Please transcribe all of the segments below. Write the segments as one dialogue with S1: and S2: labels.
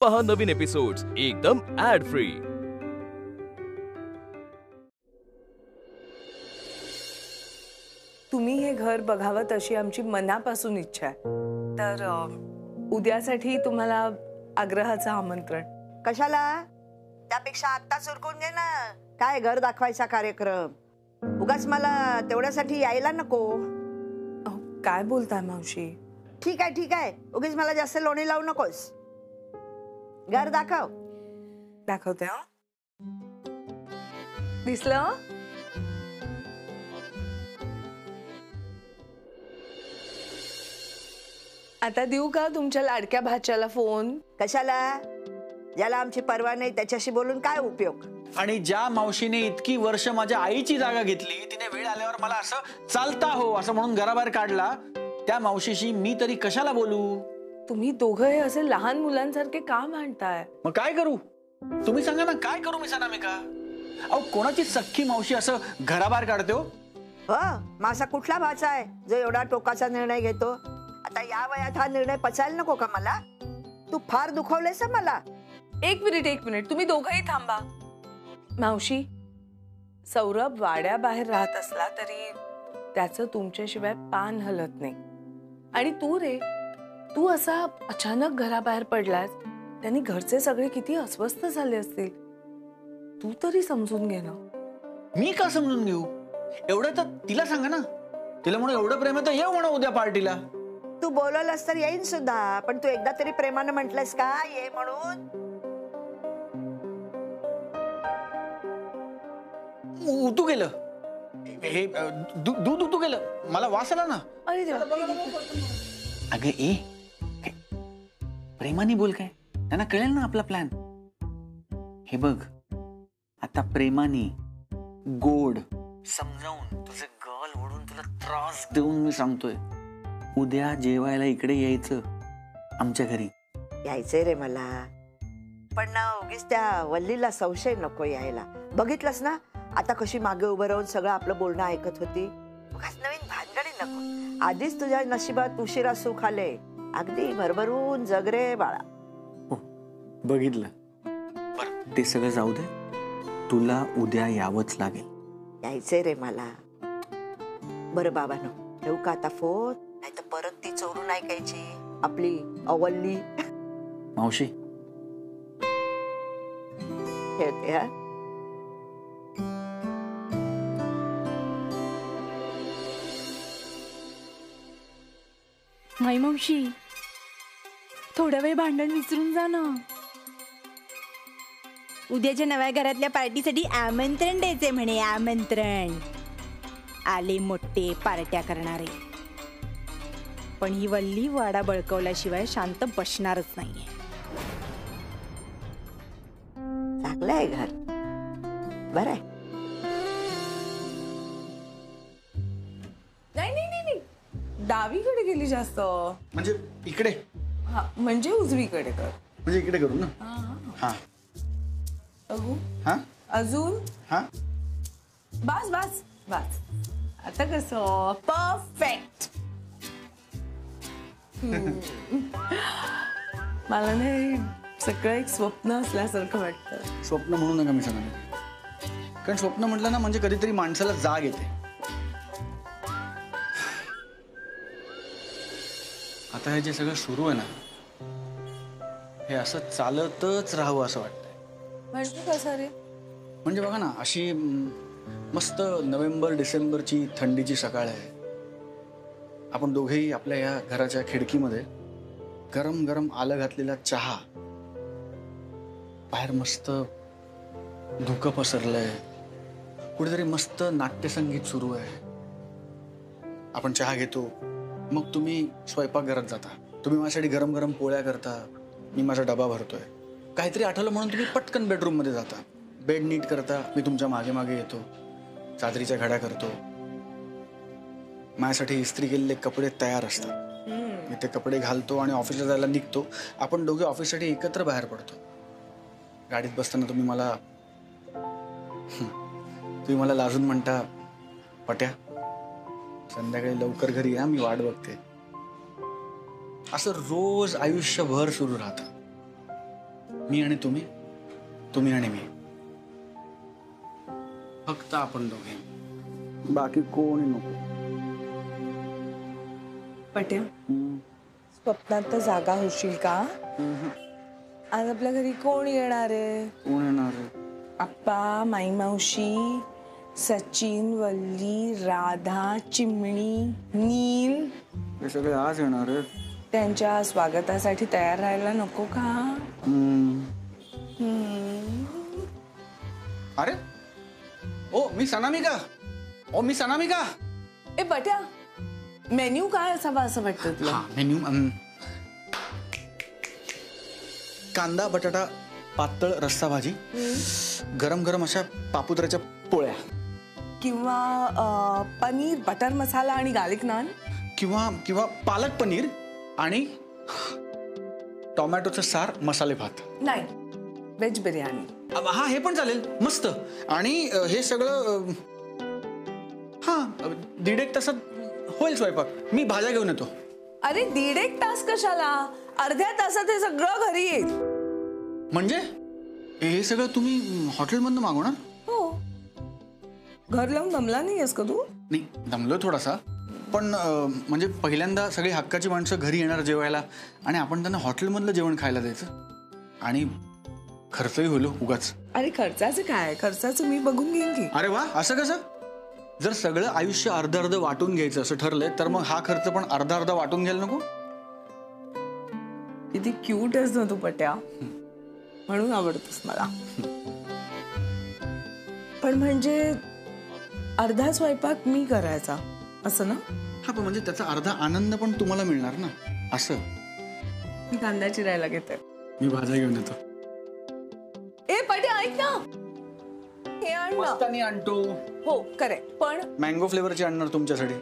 S1: पहा नवीन एपिसोड्स एकदम add free.
S2: तुम्ही हे घर बघावं अशी आमची मनापासून इच्छा आहे। तर उद्यासाठी तुम्हाला आग्रहाचं आमंत्रण।
S3: कशाला? त्यापेक्षा आत्ता सुरकून घे ना। काय घर दाखवायचा कार्यक्रम? उगाच मला तेवढ्यासाठी यायला नको।
S2: काय बोलताय मावशी?
S3: ठीक आहे उगीच मला जास्त लोणी लावू नकोस। घर दाखव।
S2: दाखवते हा। दिसलं? आता देऊ का तुमच्या लाडक्या भाच्याला फोन?
S3: कशाला? ज्याला आमची पर्वा नाही त्याच्याशी बोलून काय उपयोग?
S4: आणि ज्या मावशीने इतकी वर्ष माझ्या आईची जागा घेतली, तिने वेळ आल्यावर मला असं चालता हो असं म्हणून घराबाहेर काढला, त्या मावशीशी मी तरी कशाला बोलू?
S2: तुम्ही दोघं हे असे लहान मुलांसारखे का भांडताय?
S4: मग काय करू? तुम्ही सांगा ना, काय करू मी सनामिका? अहो कोणाची सख्खी मावशी असं घराबाहेर काढते हो?
S3: माझा कुठला भाचा आहे जो एवढा टोकाचा निर्णय घेतो? आता या वयात हा निर्णय पचायला नको का मला? तू फार दुखवलेस मला।
S2: एक मिनिट तुम्ही दोघंही थांबा। मावशी, सौरभ वाड्याबाहेर राहत असला तरी त्याचं तुमच्याशिवाय पान हलत नाही। आणि तू रे, तू असा अचानक घराबाहेर पडलास, त्यांनी घरचे सगळे किती अस्वस्थ झाले असतील। तू तरी समजून घे ना।
S4: मी का समजून घेऊ? एवढं तर तिला सांगा ना। तिला म्हणून एवढं प्रेम आहे तर येऊ म्हणा उद्या पार्टीला।
S3: तू बोलवलंस तर येईन सुद्धा, पण तू एकदा तरी प्रेमाने म्हटलंस का ये म्हणून?
S4: तू गेलं हे दूध तू गेलं, मला वास आला ना।
S2: अरे देवा,
S4: अगं ए प्रेमाने बोल, काय त्यांना कळेल ना आपला प्लॅन। हे बघ, आता प्रेमाने गोड समजावून तुझे गाल ओढून तुला त्रास देऊन मी सांगतोय, उद्या जेवायला इकडे यायचं आमच्या घरी।
S3: यायचंय रे मला, पण ना उगीच त्या वल्लीला संशय नको यायला। बघितलंस ना आता कशी मागे उभं राहून सगळं आपलं बोलणं ऐकत होती। उगाच नवीन भानगडी नको। आधीच तुझ्या नशिबात उशिरा सुख आले, अगदी भरभरून जग रे बाळा।
S4: बघितलं? बरं ते सगळं जाऊ दे, तुला उद्या यावंच लागेल।
S3: यायचंय रे मला। बरं बाबांनो, ठेवू का आता फोन? नाही तर परत ती चोरून ऐकायची आपली अवल्ली।
S4: मावशी
S3: ठेवते हा।
S5: नाही मावशी, थोड्या वेळ भांडण विसरून जा ना। उद्याच्या नव्या घरातल्या पार्टीसाठी आमंत्रण द्यायचे म्हणे, आमंत्रण। आले मोठे पार्ट्या करणारे, पण ही वल्ली वाडा बळकवल्याशिवाय शांत बसणारच नाहीये।
S3: चांगलंय घर, बरं आहे।
S2: नाही, डावीकडे गेली जास्त।
S4: म्हणजे इकडे?
S2: हा, म्हणजे उजवीकडे कर।
S4: म्हणजे इकडे करू ना? हा
S2: अजून
S4: हा।
S2: बस आता कसं परफेक्ट। मला नाही सगळं एक स्वप्न असल्यासारखं वाटतं।
S4: स्वप्न म्हणू नका मी सांगतो, कारण स्वप्न म्हटलं ना म्हणजे कधीतरी माणसाला जाग येते। आता हे जे सगळं सुरू आहे ना, हे असं चालतच राहावं असं वाटतंय।
S2: म्हणजे कसं रे?
S4: म्हणजे बघा ना, अशी मस्त नोव्हेंबर डिसेंबरची थंडीची सकाळ आहे। आपण दोघेही आपल्या या घराच्या खिडकीमध्ये गरम गरम आलं घातलेला चहा, बाहेर मस्त धुकं पसरलंय, कुठेतरी मस्त नाट्यसंगीत सुरू आहे। आपण चहा घेतो, मग तुम्ही स्वयंपाकघरात जाता, तुम्ही माझ्यासाठी गरम गरम पोळ्या करता, मी माझा डबा भरतोय। काहीतरी आठवलं म्हणून तुम्ही पटकन बेडरूम मध्ये जाता, बेड नीट करता, मी तुमच्या मागे मागे येतो, चादरीच्या घड्या करतो। माझ्यासाठी इस्त्री केलेले कपडे तयार असतात, मी ते कपडे घालतो आणि ऑफिसला जायला निघतो। आपण दोघे ऑफिससाठी एकत्र बाहेर पडतो। गाडीत बसताना तुम्ही मला लाजून म्हणता, पट्या संध्याकाळी लवकर घरी या, मी वाट बघते। असं रोज आयुष्यभर सुरू राहतं। मी आणि तुम्ही, तुम्ही आणि मी, फक्त आपण दोघे, बाकी कोणी नको.
S2: पट्या स्वप्नात तर जागा होशील का? आज आपल्या घरी कोण येणार आहे?
S4: कोण येणार?
S2: आप्पा, माई मावशी, सचिन, वल्ली, राधा, चिमणी, नील,
S4: हे सगळे आज येणार आहे.
S2: त्यांच्या स्वागतासाठी तयार राहायला नको का?
S4: अरे ओ मी सनामिका, ओ मी सनामिका.
S2: ए बट्या, मेन्यू काय असावा असं वाटतं तुला?
S4: हा मेन्यू कांदा बटाटा पातळ रस्सा भाजी, गरम गरम अशा पापुद्राच्या पोळ्या,
S2: किंवा पनीर बटर मसाला आणि गार्लिक नान,
S4: किंवा किंवा पालक पनीर आणि टोमॅटोचं सार मसाले भात.
S2: नाही व्हेज बिर्याणी.
S4: हा हे पण चालेल मस्त. आणि हे सगळं हा 1.5 तासात होईल स्वयंपाक. मी भाज्या घेऊन येतो.
S2: अरे 1.5 तास कशाला? अर्ध्या तासात हे सगळं घरी येईल.
S4: म्हणजे हे सगळं तुम्ही हॉटेलमधनं मागवणार?
S2: हो. घर लावून दमला नाहीयेस का तू?
S4: नाही दमलो थोडासा, पण म्हणजे पहिल्यांदा सगळी हक्काची माणसं घरी येणार जेवायला आणि आपण त्यांना हॉटेलमधलं जेवण खायला द्यायचं आणि खर्चही होईल उगाच.
S2: अरे खर्चाचं काय? खर्चाचं मी बघून घेईन की.
S4: अरे वा, असं कसं? जर सगळं आयुष्य अर्ध अर्ध वाटून घ्यायचं असं ठरलंय तर मग हा खर्च पण अर्धा अर्धा वाटून घ्यायला नको?
S2: किती क्यूट आहेस ना तू पट्या, म्हणून आवडतोस मला. पण म्हणजे अर्धा स्वयंपाक मी करायचा असं ना?
S4: हा पण म्हणजे त्याचा अर्धा आनंद पण तुम्हाला मिळणार ना असं.
S2: मी कांदा चिरायला घेते.
S4: मी भाज्या घेऊन येतो.
S2: ए पट्या ऐक ना, हे आण ना.
S4: मस्तानी आणतो.
S2: हो करेक्ट, पण
S4: मँगो फ्लेवरची आणणार तुमच्यासाठी.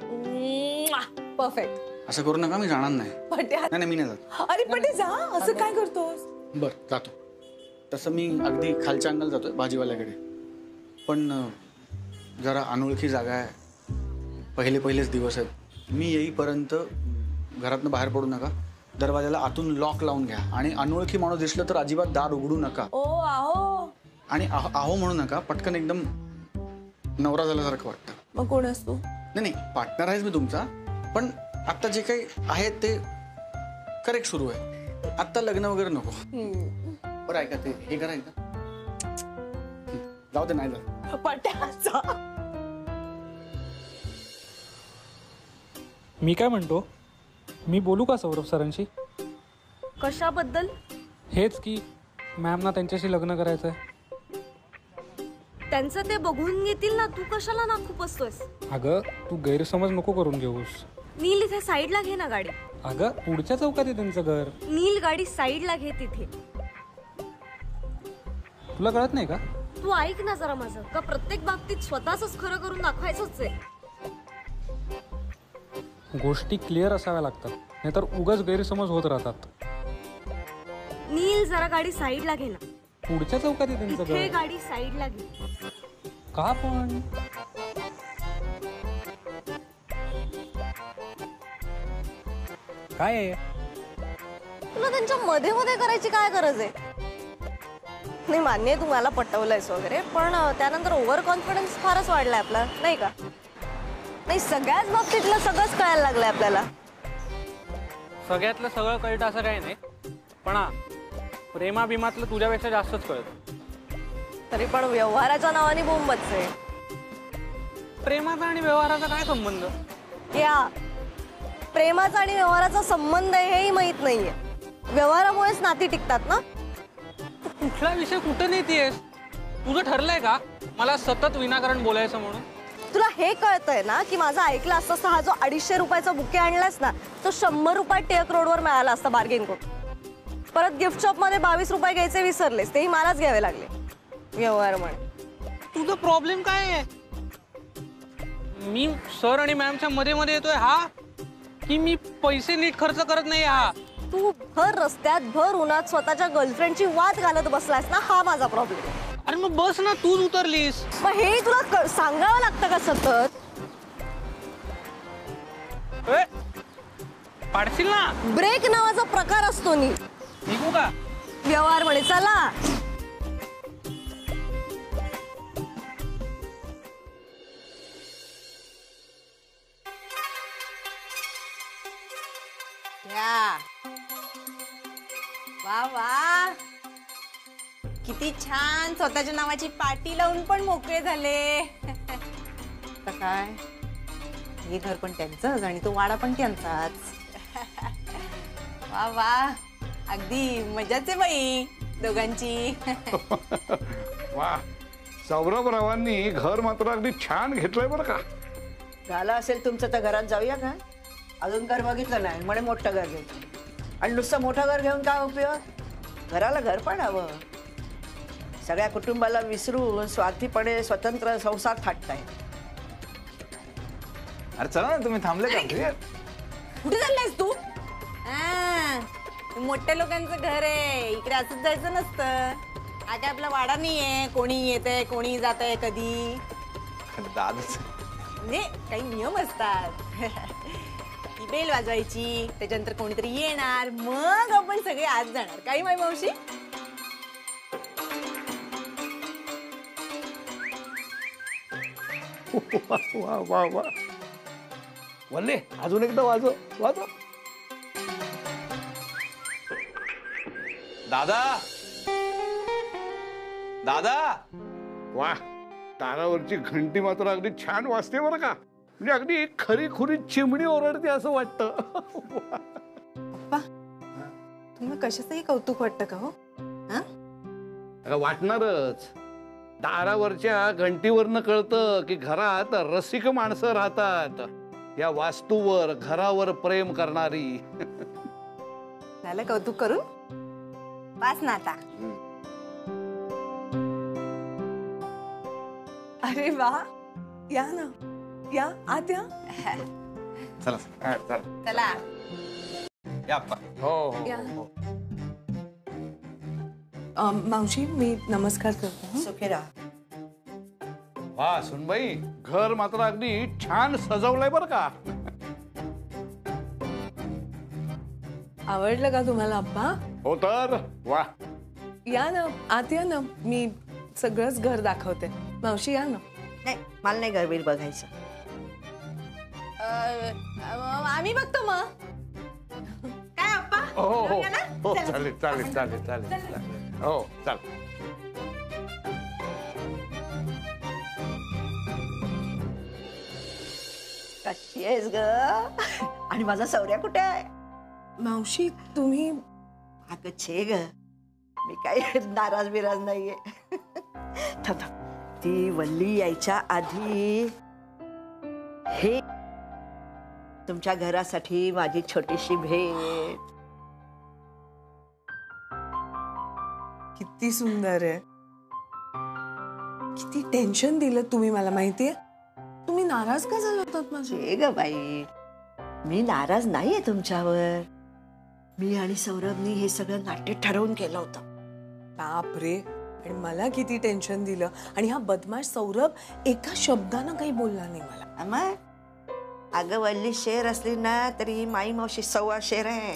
S2: परफेक्ट.
S4: असं करू नका, मी जाणार नाही.
S2: पट्या
S4: नाही मी नाही जात.
S2: अरे पट्या जा, असं काय करतोस?
S4: बरं जातो. तसं मी अगदी खालच्या अंगाला जातोय भाजीवाल्याकडे, पण जरा अनोळखी जागा आहे, पहिलेच दिवस आहेत. मी येईपर्यंत घरातनं बाहेर पडू नका. दरवाजाला आतून लॉक लावून घ्या आणि अनोळखी माणूस दिसलं तर अजिबात दार उघडू नका.
S2: ओ आहो.
S4: आणि आहो म्हणू नका. पटकन एकदम नवरा झाल्यासारखं वाटतं.
S2: मग कोण असतो?
S4: नाही पार्टनर आहेच मी तुमचा, पण आता जे काही आहे ते करेक्ट सुरू आहे. आता लग्न वगैरे नको. बरं ऐका, ते हे करायचं जाऊ दे. नाही जात.
S2: पट्याचा.
S6: मी काय म्हणतो, मी बोलू का सौरभ सरांशी?
S7: कशाबद्दल?
S6: हेच की मॅमना त्यांच्याशी लग्न करायचंय.
S7: त्यांचं ते बघून घेतील ना, तू कशाला ना खूप असतोस?
S6: अगं तू गैरसमज नको करून घेऊस.
S7: नील इथे साईडला घे ना गाडी.
S6: अगं पुढच्या चौकात आहे त्यांचं घर.
S7: नील गाडी साईडला घे तिथे.
S6: तुला कळत नाही का?
S7: तू ऐक ना जरा माझं, का प्रत्येक बाबतीत स्वतःच खरं करून दाखवायचंच आहे?
S6: गोष्टी क्लिअर असाव्या लागतात, नाहीतर उगाच गैरसमज होत राहतात.
S7: नील जरा गाडी साईडला घे ना.
S6: पुढच्या चौकात आहे त्यांचं
S7: इथे
S6: घर.
S7: गाडी साईडला घे.
S6: का पण? काय आहे?
S7: तुला त्यांच्या मध्ये मध्ये करायची काय गरज आहे? नाही मान्य आहे तुम्हाला पटवलंयस वगैरे, पण त्यानंतर ओव्हर कॉन्फिडन्स फारच वाढलाय आपला, नाही का? नाही सगळ्याच बाबतीतलं सगळंच कळायला लागलंय आपल्याला.
S6: सगळ्यातलं सगळं कळतं असं काही नाही, पण प्रेमाभिमातलं तुझ्यापेक्षा जास्तच कळतं.
S7: तरी पण व्यवहाराच्या नावाने बोंबच आहे.
S6: प्रेमाचा आणि व्यवहाराचा काय संबंध?
S7: या प्रेमाचा आणि व्यवहाराचा संबंध आहे हेही माहित नाहीये. व्यवहारामुळेच नाती टिकतात ना.
S6: कुठला विषय कुठं नेतेस? तुझं ठरलंय का मला सतत विनाकारण बोलायचं म्हणून?
S7: तुला हे कळतंय ना की माझं ऐकलं असतं, हा जो 250 रुपयाचा बुके आणलास ना, तो 100 रुपयात टिळक रोडवर मिळाला असता बार्गेन करून. परत गिफ्ट शॉप मध्ये 22 रुपये घ्यायचे विसरलेस, तेही मलाच घ्यावे लागले. व्यवहार म्हणे.
S6: तुझा प्रॉब्लेम काय आहे? मी सर आणि मॅमच्या मध्ये मध्ये येतोय हा, की मी पैसे नीट खर्च करत नाही हा?
S7: तू भर रस्त्यात भर उन्हात स्वतःच्या गर्लफ्रेंडची वाद घालत बसलास ना, हा माझा प्रॉब्लेम.
S6: अरे मग बस ना, तूच उतरलीस.
S7: मग हे तुला सांगावं लागतं का सतत?
S6: पाडशील ना.
S7: ब्रेक नावाचा प्रकार असतो नी.
S6: निघू का?
S7: व्यवहार म्हणे. चला.
S5: वा वा, किती छान स्वतःच्या नावाची पाटी लावून पण मोकळे झाले. आता काय, हे घर पण त्यांचंच आणि तो वाडा पण त्यांचाच. वा वा, अगदी मजाच आहे बाई दोघांची.
S8: वा, सौरभरावांनी घर मात्र अगदी छान घेतलंय बरं का.
S3: झालं असेल तुमचं तर घरात जाऊया का. अजून घर बघितलं नाही म्हणे मोठं घर घ्यायचं. आणि नुसतं मोठं घर घेऊन काय उपयोग. घराला घर पण हवं. सगळ्या कुटुंबाला विसरून स्वार्थीपणे स्वतंत्र संसार थाटताय.
S9: अरे चला ना, तुम्ही थांबले का.
S5: कुठे चाललायस तू. मोठ्या लोकांचं घर आहे, इकडे असंच जायचं नसतं. हा काय आपला वाडा नाहीये, कोणी येतंय कोणी जातंय कधी.
S9: दादाच
S5: म्हणजे काही नियम असतात. ती बेल वाजवायची, त्याच्यानंतर कोणीतरी येणार, मग आपण सगळे आज जाणार. काही माय मावशी.
S8: वा वा वा, वल्ले अजून एकदा वाजव वाजव.
S9: दादा दादा.
S8: वा, दारावरची घंटी मात्र अगदी छान वाजते बरं का. म्हणजे अगदी खरी खुरी चिमणी ओरडते असं वाटतं.
S5: पप्पा, तुम्हाला कशाचंही कौतुक वाटतं का हो.
S8: अगं वाटणारच. दारावरच्या घंटीवरनं कळतं की घरात रसिक माणसं राहतात. या वास्तूवर घरावर प्रेम करणारी.
S5: झालं कौतुक करून. पाच ना आता.
S2: अरे वा, या ना, या आत या.
S9: चला
S5: चला.
S9: या अप्पा.
S8: हो
S2: या.
S8: हो.
S2: मावशी, मी नमस्कार करतो.
S3: सुखी राहा.
S8: वा सुनबाई, घर मात्र अगदी छान सजवलंय बरं का.
S2: आवडलं का तुम्हाला अप्पा.
S8: हो तर. वा,
S2: या ना, आत या ना, मी सगळंच घर दाखवते. मावशी या ना.
S3: नाही, मला नाही घरबीर बघायचं.
S5: आम्ही बघतो मग. काय अप्पा.
S8: हो हो
S5: जाऊया ना?
S8: हो,
S5: चला.
S8: चालेल चालेल चालेल चालेल चालेल. हो चाल.
S3: कशी आहेस ग. आणि माझा सौर्या कुठे आहे.
S2: मावशी तुम्ही.
S3: अगं छे ग, मी काही नाराज बिराज नाहीये. थांब थांब. ती वल्ली यायच्या आधी हे तुमच्या घरासाठी माझी छोटीशी भेट.
S2: किती सुंदर आहे. किती टेन्शन दिलं तुम्ही मला माहितीये. तुम्ही नाराज का झाला होतात माझे.
S3: छे ग बाई, मी नाराज नाहीये तुमच्यावर. मी आणि सौरभनी हे सगळं नाट्य ठरवून केलं होतं.
S2: बापरे, आणि मला किती टेन्शन दिलं. आणि हा बदमाश सौरभ एका शब्दानं काही बोलला नाही मला.
S3: मग अगं वल्ली शेर असली ना तरी माई मावशी 1.25 शेर आहे.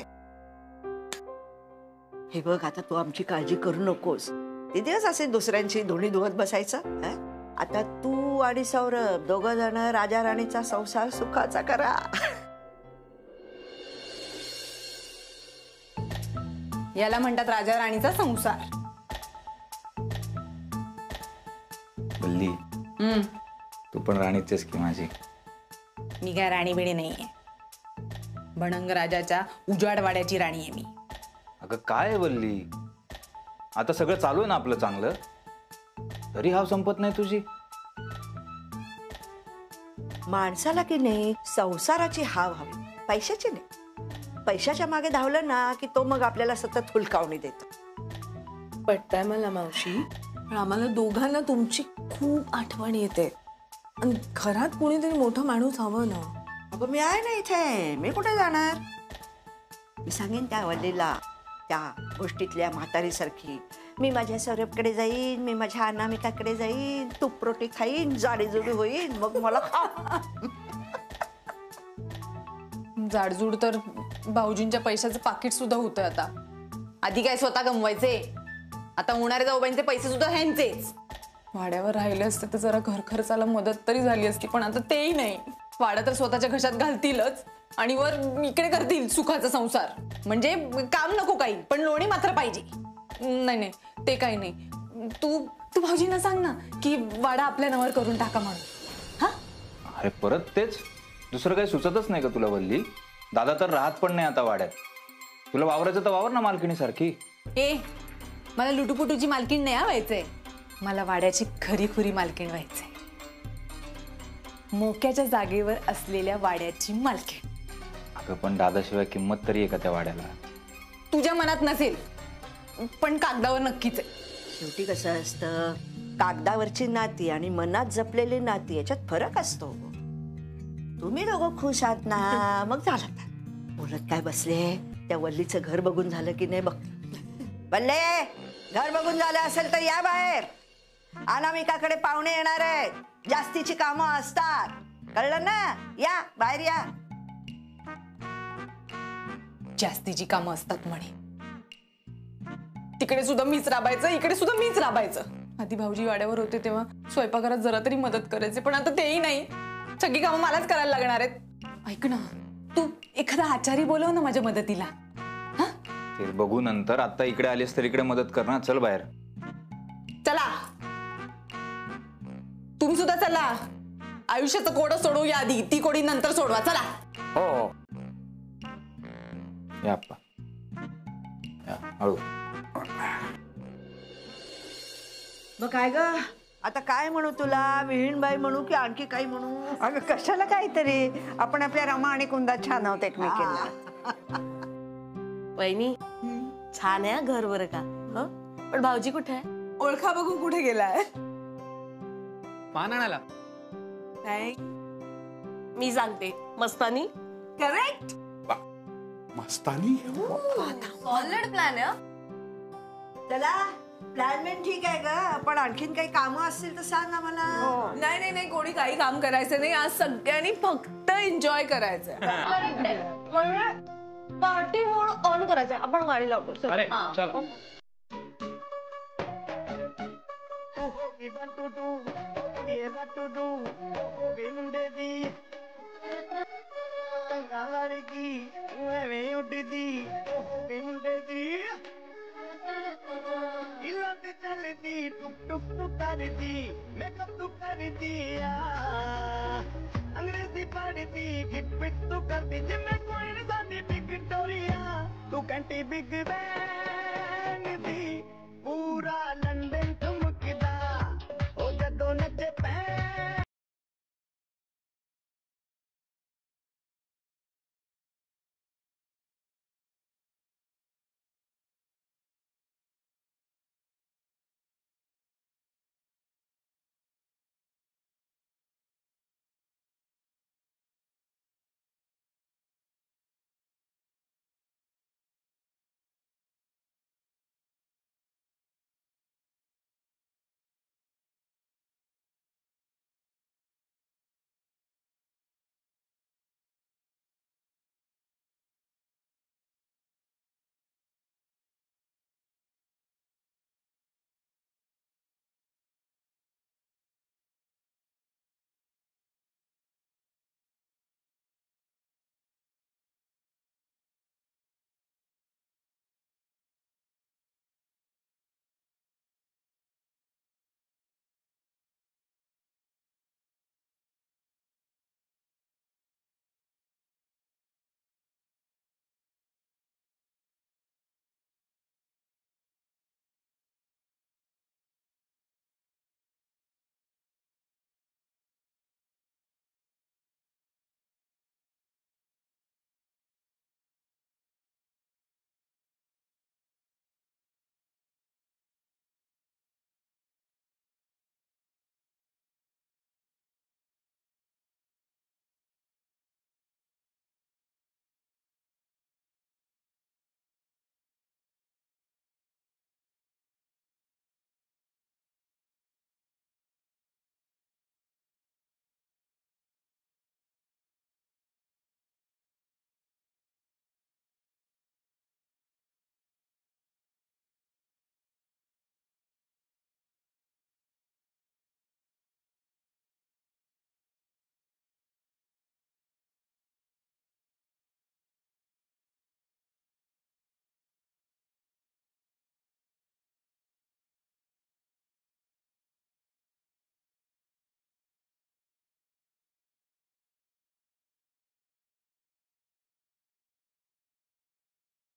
S3: हे बघ, आता तू आमची काळजी करू नकोस. ते दिवस असे दुसऱ्यांची धुणी धुवत बसायचं. आता तू आणि सौरभ दोघं जण राजा राणीचा संसार सुखाचा करा.
S5: याला म्हणतात राजा राणीचा संसार.
S9: बल्ली, तू पण राणीचेस की माझी.
S5: मी काय राणी बिणी नाहीये. भणंग राजाच्या उजाडवाड्याची राणी आहे मी.
S9: अगं काय बल्ली, आता सगळं चालू आहे ना आपलं चांगलं, तरी हाव संपत नाही तुझी.
S3: माणसाला की नाही संसाराची हाव हवी, पैशाची नाही. पैशाच्या मागे धावलं ना की तो मग आपल्याला सतत हुलकावणी देतो.
S2: पटतंय मला मावशी, पण आम्हाला दोघांना तुमची खूप आठवण येते. आणि घरात कोणीतरी मोठा माणूस हवं ना.
S3: अगं मी आहे ना इथे, मी कुठे जाणार. मी सांगेन त्या वल्लीला, त्या गोष्टीतल्या म्हातारीसारखी, मी माझ्या सौरभकडे जाईन, मी माझ्या अनामिकाकडे जाईन, तूप रोटी खाईन, जाडीजुडी होईन, मग मला खा.
S2: जाडजूड तर भाऊजींच्या पैशाचं पाकिट सुद्धा होतं आता.
S10: आधी काय स्वतः कमवायचे, आता होणारे जाऊबाईंचे पैसे सुद्धा ह्यांचेच.
S2: वाड्यावर राहिले असते तर जरा घर खर्चाला मदत तरी झाली असती, पण आता तेही नाही. वाडा तर स्वतःच्या घशात घालतीलच आणि वर इकडे करतील सुखाचा संसार. म्हणजे काम नको काही, पण लोणी मात्र पाहिजे. नाही नाही, ते काही नाही. तू तू भाऊजींना सांग ना की वाडा आपल्या नावावर करून टाका म्हणून. हा,
S9: अरे परत तेच, दुसरं काही सुचतच नाही का तुला वल्ली? दादा तर राहत पण नाही आता वाड्यात. तुला वावरायचं तर वावर ना मालकिणी सारखी.
S10: ए, मला लुटूपुटूची मालकीण नाही व्हायचंय, मला वाड्याची खरीखुरी मालकीण व्हायचंय. मोक्याच्या जागेवर असलेल्या वाड्याची मालकीण.
S9: अगं पण दादाशिवाय किंमत तरी आहे का त्या वाड्याला?
S10: तुझ्या मनात नसेल, पण कागदावर नक्कीच आहे.
S3: शेवटी कसं असतं, कागदावरची नाती आणि मनात जपलेली नाती याच्यात फरक असतो. तुम्ही दोघं खुश आहात ना, मग झालं. बोलत काय बसले, त्या वल्लीचं घर बघून झालं की नाही बघ. वल्ले, घर बघून झालं असेल तर या बाहेर. अनामिकाकडे पाहुणे येणार आहेत, जास्तीची कामं असतात, कळलं ना? या बाहेर या.
S2: जास्तीची कामं असतात म्हणे. तिकडे सुद्धा मीच राबायचं, इकडे सुद्धा मीच राबायचं. आधी भाऊजी वाड्यावर होते तेव्हा स्वयंपाकघरात जरा तरी मदत करायचे, पण आता तेही नाही. सगळी कामं मलाच करायला लागणार आहेत. ऐक ना, तू एखादा आचारी बोलव ना माझ्या मदतीला.
S9: ते बघू नंतर, आता इकडे आलीस तर इकडे मदत कर ना. चल बाहेर.
S2: चला, तुम्ही सुद्धा चला. आयुष्याचं कोडं सोडवूया आधी, ती कोडी नंतर सोडवा. चला.
S9: हो, या आप्पा, या हळू.
S3: मग काय ग, आता काय म्हणू तुला? विहीणबाई म्हणू की आणखी काही म्हणू?
S11: अगं कशाला काहीतरी, आपण आपल्या रमा आणि कुंदा छान आहोत एकमेकींना.
S7: वहिनी छान आहे घर बरं का. पण भाऊजी कुठे आहे?
S2: ओळखा बघू कुठे गेलाय.
S6: पान आणायला.
S2: काय
S7: मी सांगते, मस्तानी.
S2: करेक्ट.
S8: मस्तानी.
S7: सॉलिड प्लॅन आहे.
S3: चला, प्लॅनमेंट ठीक आहे ग, पण आणखीन काही कामं असतील तर सांग ना मला.
S2: नाही नाही नाही, कोणी काही काम करायचं नाही. आज सगळ्यांनी फक्त एन्जॉय करायचंय.
S7: पार्टी मोड ऑन करायचं, आपण गाडी लावतो.
S6: अरे चल.
S12: अंग्रेजी पढ़ती गिट तू करती जिम्मे कोई नहीं जाती विक्टोरिया तू कंटी बिग बैन